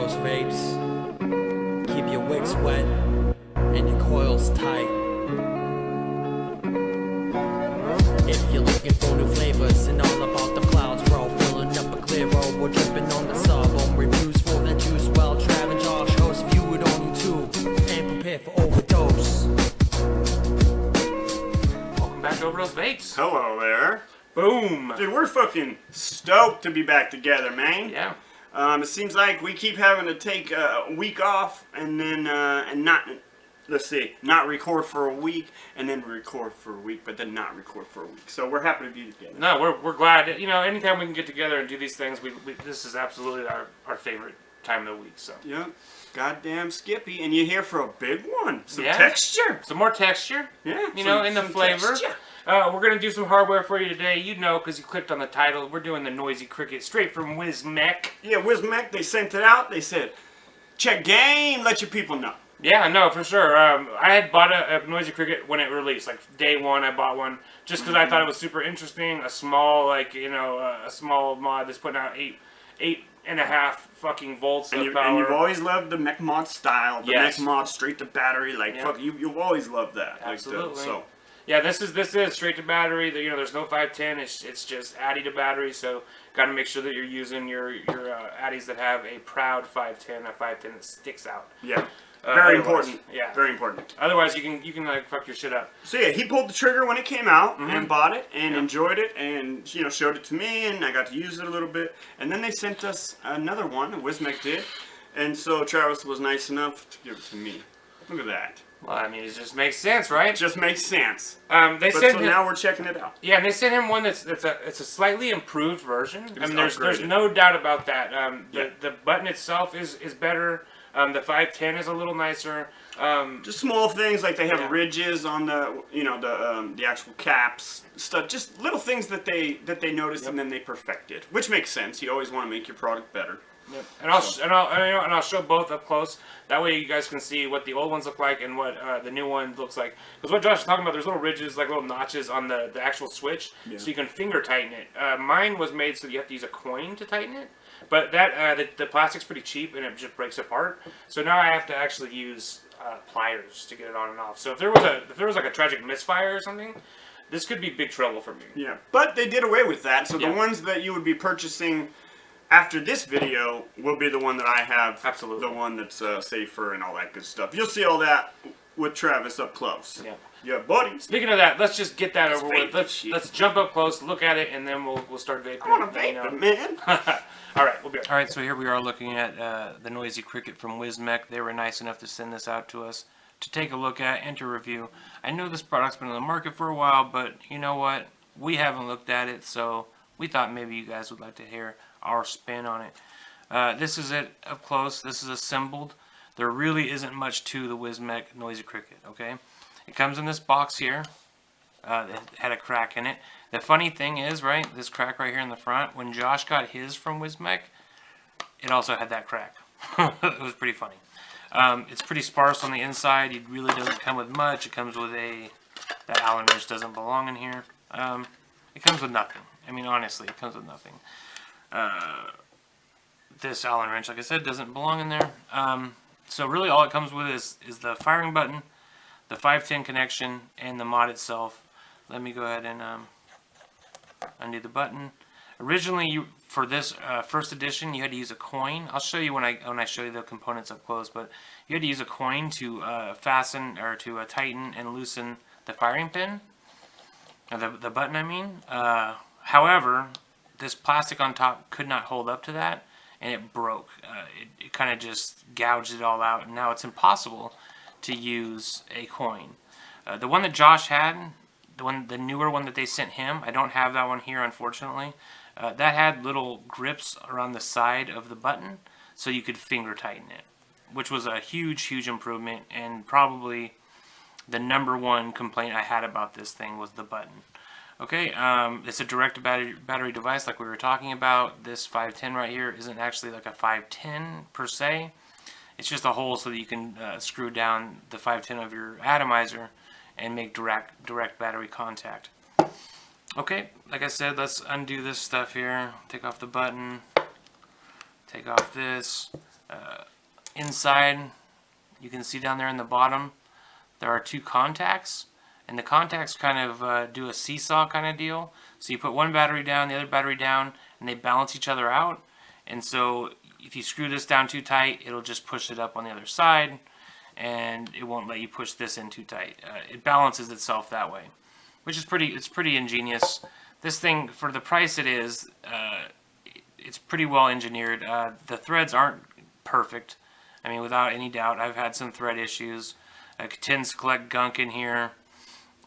overdose vapes. Keep your wicks wet and your coils tight. If you're looking for new flavors and all about the clouds, bro, filling up a clear road, we're dripping on the sub-ohm reviews for that juice. Well, Trav and Josh host, view it on YouTube and prepare for overdose. Welcome back to OverDoseVapes. Hello there. Boom. Dude, we're fucking stoked to be back together, man. Yeah. It seems like we keep having to take a week off and then, and not, let's see, not record for a week and then record for a week, but then not record for a week. So we're happy to be together. No, we're glad. You know, anytime we can get together and do these things, this is absolutely our favorite time of the week. So. Yeah. Goddamn Skippy. And you're here for a big one. Some Yeah. texture. Some more texture. Yeah. You know, in the flavor. Texture. We're going to do some hardware for you today. You know, because you clicked on the title. We're doing the Noisy Cricket straight from Wismec. Yeah, Wismec, they sent it out. They said, check game, let your people know. Yeah, no, for sure. I had bought a Noisy Cricket when it released. Like, day one, I bought one. Just because I thought it was super interesting. A small, like, you know, a small mod that's putting out 8.5 fucking volts of power. And you've always loved the Mech mod style. The Yes. Mech mod straight to battery. Like, Yeah. fuck, you've always loved that. Absolutely. So. Yeah, this is straight to battery. You know, there's no 510. It's just Addy to battery. So got to make sure that you're using your Addies that have a proud 510, a 510 that sticks out. Yeah. Very Otherwise- important. Yeah. Very important. Otherwise, you can like fuck your shit up. So yeah, he pulled the trigger when it came out and bought it and enjoyed it and, you know, showed it to me and I got to use it a little bit. And then they sent us another one, Wismec did. And so Travis was nice enough to give it to me. Look at that. Well, I mean, it just makes sense, right? It just makes sense. They But sent so him, now we're checking it out. yeah, and they sent him one it's a slightly improved version. I mean, there's upgraded. no doubt about that. Yeah. The button itself is better. The 510 is a little nicer. Just small things like they have Yeah. ridges on the, you know, the actual caps, stuff. Just little things that they noticed and then they perfected, which makes sense. You always want to make your product better. Yep. And I'll show both up close. That way you guys can see what the old ones look like and what the new one looks like. Because what Josh is talking about, there's little ridges, like little notches on the actual switch, so you can finger tighten it. Mine was made so you have to use a coin to tighten it, but that the plastic's pretty cheap and it just breaks apart. So now I have to actually use pliers to get it on and off. So if there was like a tragic misfire or something, this could be big trouble for me. Yeah, but they did away with that. So Yeah. the ones that you would be purchasing after this video will be the one that I have. Absolutely. The one that's safer and all that good stuff. You'll see all that with Travis up close. Yeah. Yeah, buddy. Speaking of that, let's just get that over with. vape shit. Let's jump up close, look at it, and then we'll start vaping. I want to you vape know. it, man. All right, we'll be right. All right, so here we are looking at the Noisy Cricket from Wismec. They were nice enough to send this out to us to take a look at and to review. I know this product's been on the market for a while, but you know what? We haven't looked at it, so we thought maybe you guys would like to hear our spin on it. This is it up close. This is assembled. There really isn't much to the Wismec Noisy Cricket, okay? It comes in this box here. It had a crack in it. The funny thing is, right, this crack right here in the front, when Josh got his from Wismec, it also had that crack. It was pretty funny. It's pretty sparse on the inside. It really doesn't come with much. It comes with that Allen wrench doesn't belong in here. It comes with nothing. I mean, honestly, it comes with nothing. This Allen wrench, like I said, doesn't belong in there. So really all it comes with is the firing button, the 510 connection, and the mod itself. Let me go ahead and undo the button. Originally, for this first edition, you had to use a coin. I'll show you when I show you the components up close, but you had to use a coin to fasten or to tighten and loosen the firing pin, or the button, I mean. However, this plastic on top could not hold up to that, and it broke. It kind of just gouged it all out, and now it's impossible to use a coin. The one that Josh had, the newer one that they sent him, I don't have that one here, unfortunately. That had little grips around the side of the button, so you could finger tighten it, which was a huge improvement, and probably the #1 complaint I had about this thing was the button. Okay, it's a direct battery device like we were talking about. This 510 right here isn't actually like a 510 per se. It's just a hole so that you can screw down the 510 of your atomizer and make direct battery contact. Okay, like I said, let's undo this stuff here. Take off the button. Take off this. Inside, you can see down there in the bottom, there are 2 contacts, and the contacts kind of do a seesaw kind of deal. So you put one battery down, the other battery down, and they balance each other out. And so if you screw this down too tight, it'll just push it up on the other side, and it won't let you push this in too tight. It balances itself that way, which is pretty ingenious. This thing, for the price it is, it's pretty well engineered. The threads aren't perfect. I mean, without any doubt, I've had some thread issues. It tends to collect gunk in here.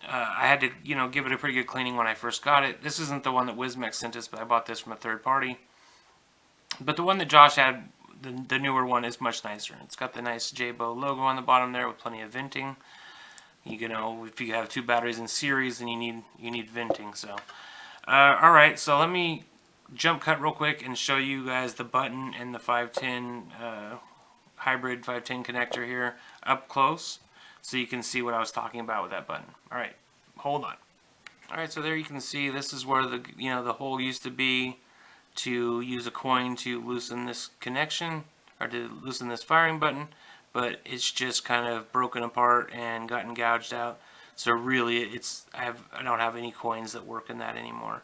I had to, give it a pretty good cleaning when I first got it. This isn't the one that Wismec sent us, but I bought this from a third party. But the one that Josh had, the newer one, is much nicer. It's got the nice Jabo logo on the bottom there with plenty of venting. If you have 2 batteries in series, then you need venting. So, all right. So let me jump cut real quick and show you guys the button and the 510 hybrid 510 connector here up close, so you can see what I was talking about with that button. All right, hold on. All right, so there you can see this is where the hole used to be to use a coin to loosen this connection or to loosen this firing button, but it's just kind of broken apart and gotten gouged out. So really, I don't have any coins that work in that anymore.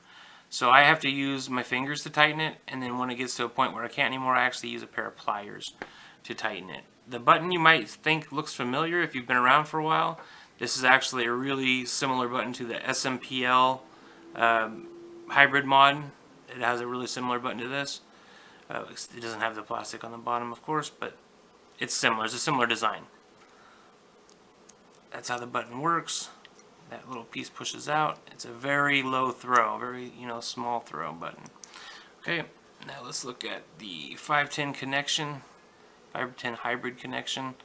So I have to use my fingers to tighten it, and then when it gets to a point where I can't anymore, I actually use a pair of pliers to tighten it. The button you might think looks familiar if you've been around for a while. This is actually a really similar button to the SMPL hybrid mod. It has a really similar button to this. It doesn't have the plastic on the bottom, of course, but it's similar. It's a similar design. That's how the button works. That little piece pushes out. It's a very low throw, very small throw button. Okay, now let's look at the 510 connection, 510 hybrid connection.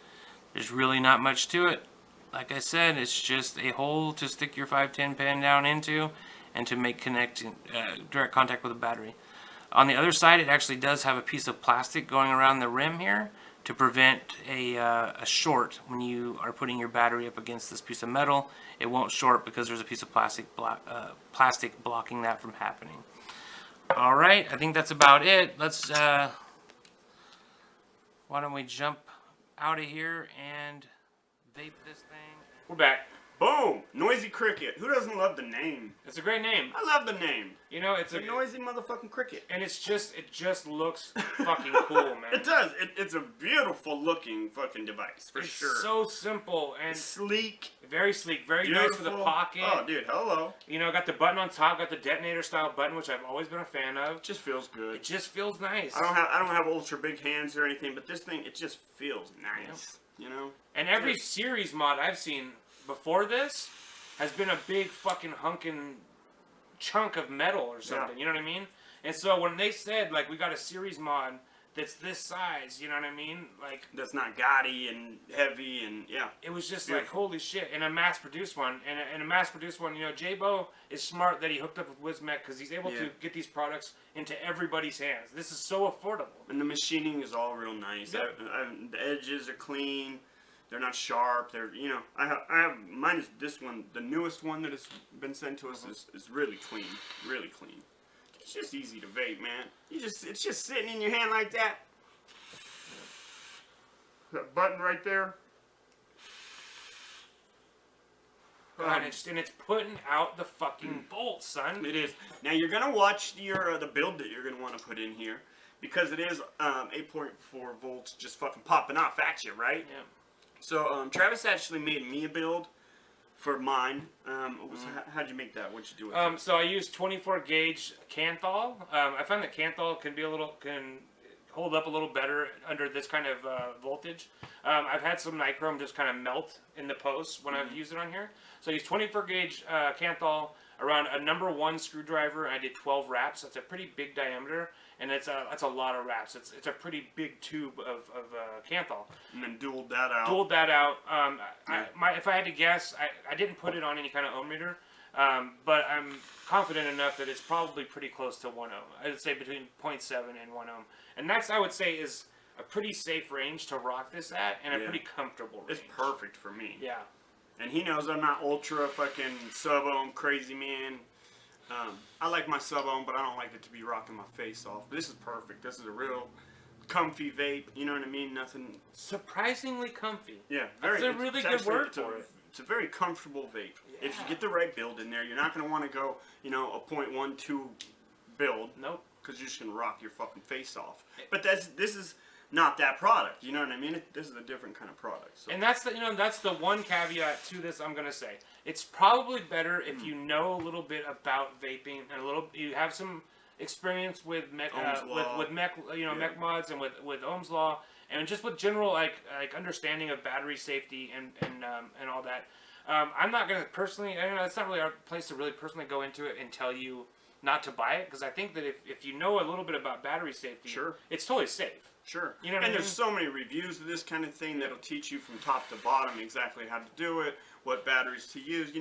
There's really not much to it. Like I said, it's just a hole to stick your 510 pin down into and to make direct contact with the battery. On the other side, it actually does have a piece of plastic going around the rim here to prevent a short when you are putting your battery up against this piece of metal. It won't short because there's a piece of plastic blocking that from happening. All right, I think that's about it. Let's why don't we jump out of here and vape this thing. We're back. Boom! Noisy Cricket. Who doesn't love the name? It's a great name. I love the name. It's a noisy motherfucking cricket. And it just looks fucking cool, man. It does. It's a beautiful looking fucking device, for sure. It's so simple and sleek. Very sleek. Very beautiful. Nice for the pocket. Oh, dude, hello. Got the button on top, got the detonator style button, which I've always been a fan of. It just feels good. It just feels nice. I don't have ultra big hands or anything, but this thing, it just feels nice. And every series mod I've seen before this has been a big fucking hunkin' chunk of metal or something, you know what I mean? And so when they said, like, we got a series mod that's this size, you know what I mean? Like, that's not gaudy and heavy and, it was just like, holy shit. And a mass-produced one. And a mass-produced one, Jabo is smart that he hooked up with Wismec because he's able to get these products into everybody's hands. This is so affordable. And the machining is all real nice. Yep. The edges are clean. They're not sharp. They're, I have mine is this one. The newest one that has been sent to us is really clean, really clean. It's just easy to vape, man. It's just sitting in your hand like that. That button right there. And it's putting out the fucking bolts, son. It is. Now you're gonna watch the build that you're gonna want to put in here because it is 8.4 volts just fucking popping off at you, right? Yeah. So Travis actually made me a build for mine. How'd you make that? What'd you do with it? So I used 24 gauge Canthal. I found that Canthal can hold up a little better under this kind of voltage. I've had some nichrome just kind of melt in the posts when I've used it on here. So I used 24 gauge Canthal around a number 1 screwdriver. I did 12 wraps. That's a pretty big diameter, and that's a lot of wraps. It's a pretty big tube of Canthal. And then dueled that out. If I had to guess, I didn't put it on any kind of ohm meter, but I'm confident enough that it's probably pretty close to 1 ohm. I would say between 0.7 and 1 ohm. And that's, I would say, is a pretty safe range to rock this at, and a pretty comfortable range. It's perfect for me. Yeah. And he knows I'm not ultra fucking sub-ohm crazy man. I like my sub-ohm, but I don't like it to be rocking my face off. But this is perfect. This is a real comfy vape. You know what I mean? Nothing. Surprisingly comfy. Yeah, That's a really good word for it. It's a very comfortable vape. If you get the right build in there, you're not going to want to go, a 0.12 build. Nope. Because you're just going to rock your fucking face off. But this is not that product. You know what I mean? This is a different kind of product. So. And that's the one caveat to this. I'm gonna say it's probably better if you know a little bit about vaping and you have some experience with Mech, with Mech, Mech mods and with Ohm's law and just with general like understanding of battery safety and all that. I'm not gonna personally. It's not really our place to really personally go into it and tell you not to buy it because I think that if you know a little bit about battery safety, sure, it's totally safe. Sure. You know what I mean? There's so many reviews of this kind of thing that'll teach you from top to bottom exactly how to do it, what batteries to use.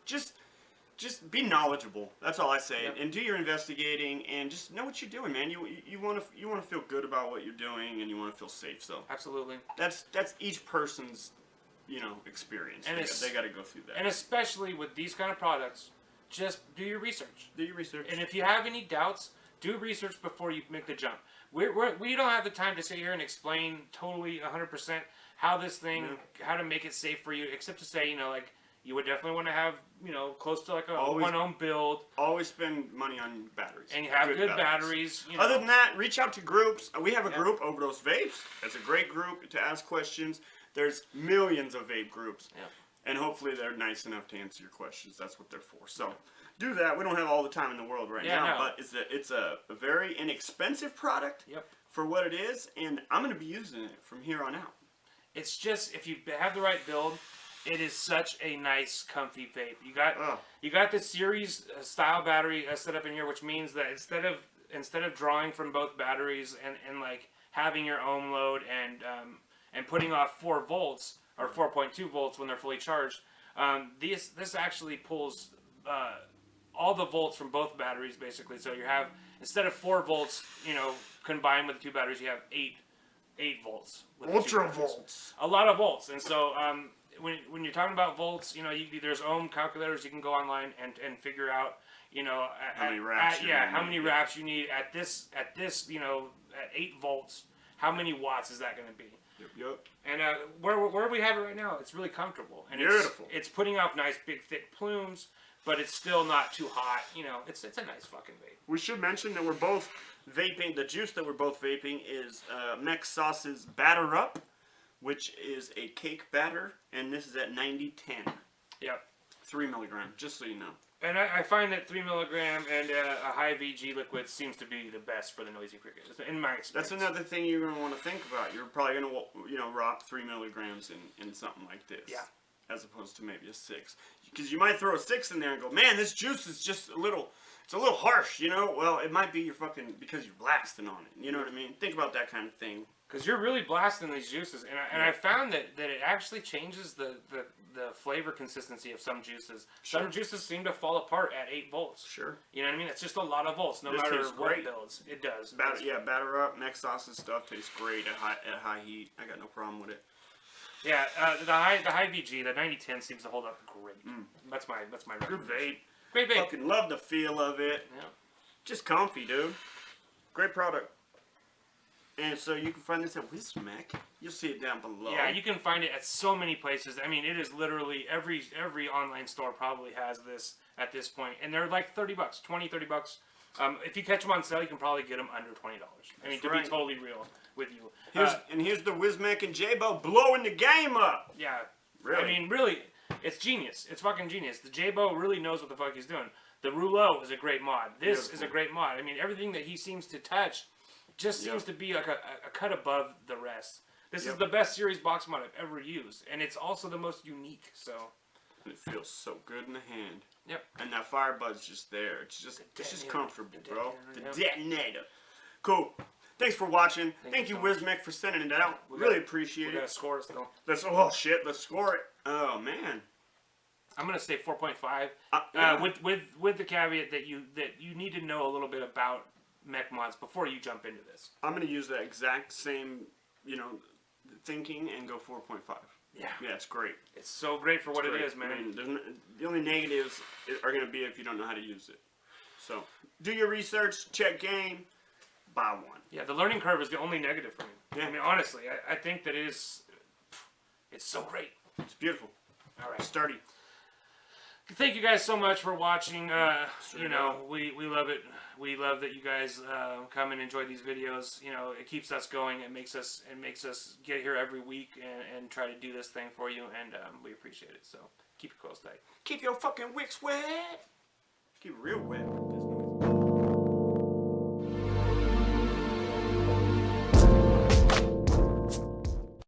Just be knowledgeable. That's all I say. Yep. And do your investigating and just know what you're doing, man. You want to feel good about what you're doing and you want to feel safe. So absolutely. That's each person's experience. And they got to go through that. And especially with these kind of products, just do your research. Do your research. And if you have any doubts, do research before you make the jump. We don't have the time to sit here and explain totally 100% how this thing, how to make it safe for you, except to say, you would definitely want to have, close to like a 1 ohm build. Always spend money on batteries. And you have good batteries. Other than that, reach out to groups. We have a group, OverDoseVapes. It's a great group to ask questions. There's millions of vape groups. Yeah. And hopefully they're nice enough to answer your questions. That's what they're for. So do that. We don't have all the time in the world right now, but it's a very inexpensive product for what it is, and I'm going to be using it from here on out. It's just, if you have the right build, it is such a nice, comfy vape. You got the series style battery set up in here, which means that instead of drawing from both batteries and like having your ohm load and putting off 4 volts or 4.2 volts when they're fully charged, this actually pulls all the volts from both batteries basically. So you have, instead of 4 volts, combined with the 2 batteries, you have 8 volts. Ultra volts. A lot of volts. And so when you're talking about volts, there's ohm calculators. You can go online and figure out, how many wraps how many wraps you need at this, at 8 volts. How many watts is that going to be? Yep. And where we have it right now, it's really comfortable. And beautiful. It's putting off nice, big, thick plumes, but it's still not too hot. It's a nice fucking vape. We should mention that we're both vaping. The juice that we're both vaping is Mech Sauce's Batter Up, which is a cake batter, and this is at 90-10. Yep. 3 milligrams, just so you know. And I find that 3 milligram and a high VG liquid seems to be the best for the noisy cricket, in my experience. That's another thing you're going to want to think about. You're probably going to, rock 3 milligrams in something like this. Yeah. As opposed to maybe a 6. Because you might throw a 6 in there and go, man, this juice is just it's a little harsh, Well, it might be because you're blasting on it. You know what I mean? Think about that kind of thing. Because you're really blasting these juices, and I found that it actually changes the flavor consistency of some juices. Sure. Some juices seem to fall apart at 8 volts. Sure. You know what I mean? It's just a lot of volts, no matter what builds. It does. Batter Up, Mech Sauce's stuff tastes great at high heat. I got no problem with it. Yeah, the high VG, the 90-10 seems to hold up great. That's my Good vape. Great vape. Fucking love the feel of it. Yeah. Just comfy, dude. Great product. And so you can find this at Wismec. You'll see it down below. Yeah, you can find it at so many places. I mean, it is literally every online store probably has this at this point, and they're like $30, $20, $30. If you catch them on sale, you can probably get them under $20. I mean, to be totally real with you. Here's the Wismec and J-Bo blowing the game up. Yeah, really. I mean, really, it's genius. It's fucking genius. The J-Bo really knows what the fuck he's doing. The Rouleau is a great mod. This is a great mod. I mean, everything that he seems to touch just seems to be like a cut above the rest. This is the best series box mod I've ever used, and it's also the most unique. So it feels so good in the hand. Yep. And that fire bud's just there. It's just comfortable, bro. The Yep. detonator. Cool. Thanks for watching. Thank you, Wismec, for sending it out. Really appreciate it. We gotta score it still. Let's score it. Oh man. I'm gonna say 4.5. Yeah. With the caveat that you need to know a little bit about Mech mods before you jump into this. I'm gonna use that exact same, thinking and go 4.5. Yeah. Yeah, it's great. It's so great for what it is, man. I mean, the only negatives are gonna be if you don't know how to use it. So do your research, check game, buy one. Yeah, the learning curve is the only negative for me. Yeah. I mean, honestly, I think that it's so great. It's beautiful. All right. Sturdy. Thank you guys so much for watching. You know, we love it. We love that you guys come and enjoy these videos. You know, it keeps us going. It makes us get here every week and try to do this thing for you, and we appreciate it. So keep it close, tight. Keep your fucking wicks wet. Keep it real wet.